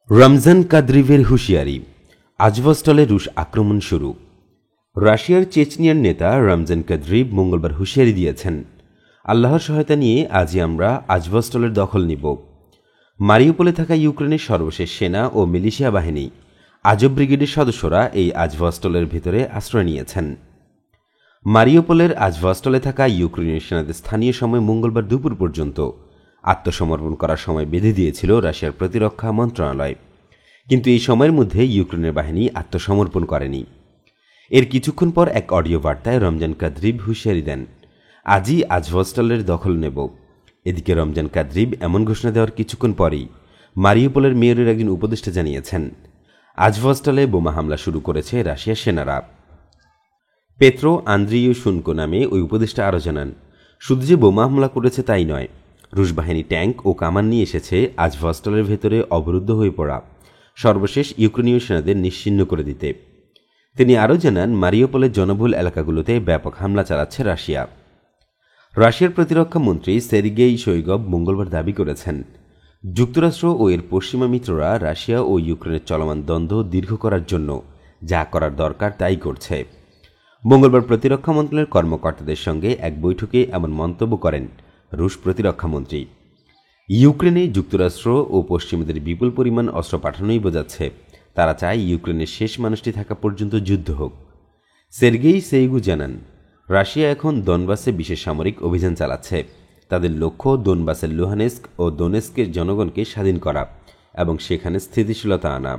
রমজান কাদ্রিভের হুঁশিয়ারি, আজভস্টলে রুশ আক্রমণ শুরু। রাশিয়ার চেচনিয়ার নেতা রমজান কাদ্রিভ মঙ্গলবার হুঁশিয়ারি দিয়েছেন, আল্লাহর সহায়তা নিয়ে আজই আমরা আজভস্টলের দখল নিব। মারিউপোলে থাকা ইউক্রেনের সর্বশেষ সেনা ও মিলিশিয়া বাহিনী আজব ব্রিগেডের সদস্যরা এই আজভস্টলের ভেতরে আশ্রয় নিয়েছেন। মারিউপোলের আজভস্টলে থাকা ইউক্রেনীয় সেনাদের স্থানীয় সময় মঙ্গলবার দুপুর পর্যন্ত আত্মসমর্পণ করার সময় বেঁধে দিয়েছিল রাশিয়ার প্রতিরক্ষা মন্ত্রণালয়, কিন্তু এই সময়ের মধ্যে ইউক্রেনের বাহিনী আত্মসমর্পণ করেনি। এর কিছুক্ষণ পর এক অডিও বার্তায় রমজান কাদ্রিভ হুঁশিয়ারি দেন, আজই আজভস্টলের দখল নেব। এদিকে রমজান কাদ্রিভ এমন ঘোষণা দেওয়ার কিছুক্ষণ পরেই মারিউপোলের মেয়রের একজন উপদেষ্টা জানিয়েছেন, আজভস্টলে বোমা হামলা শুরু করেছে রাশিয়ার সেনারা। পেত্রো আন্দ্রিইউশুনকো নামে ওই উপদেষ্টা আরও জানান, শুধু যে বোমা হামলা করেছে তাই নয়, রুশ বাহিনী ট্যাঙ্ক ও কামান নিয়ে এসেছে আজভস্টলের ভেতরে অবরুদ্ধ হয়ে পড়া সর্বশেষ ইউক্রেনীয় সেনাদের নিশ্চিহ্ন করে দিতে। তিনি আরও জানান, মারিউপোলের জনবহুল এলাকাগুলোতে ব্যাপক হামলা চালাচ্ছে রাশিয়া। রাশিয়ার প্রতিরক্ষা মন্ত্রী সের্গেই শৈগভ মঙ্গলবার দাবি করেছেন, যুক্তরাষ্ট্র ও এর পশ্চিমা মিত্ররা রাশিয়া ও ইউক্রেনের চলমান দ্বন্দ্ব দীর্ঘ করার জন্য যা করার দরকার তাই করছে। মঙ্গলবার প্রতিরক্ষা মন্ত্রণালয়ের কর্মকর্তাদের সঙ্গে এক বৈঠকে এমন মন্তব্য করেন রুশ প্রতিরক্ষামন্ত্রী। ইউক্রেনে যুক্তরাষ্ট্র ও পশ্চিমাদের বিপুল পরিমাণ অস্ত্র পাঠানোই বোঝাচ্ছে তারা চায় ইউক্রেনের শেষ মানুষটি থাকা পর্যন্ত যুদ্ধ হোক। সের্গেই শোইগু জানান, রাশিয়া এখন দনবাসে বিশেষ সামরিক অভিযান চালাচ্ছে। তাদের লক্ষ্য দোনবাসের লুহানেস্ক ও দোনেস্কের জনগণকে স্বাধীন করা এবং সেখানে স্থিতিশীলতা আনা।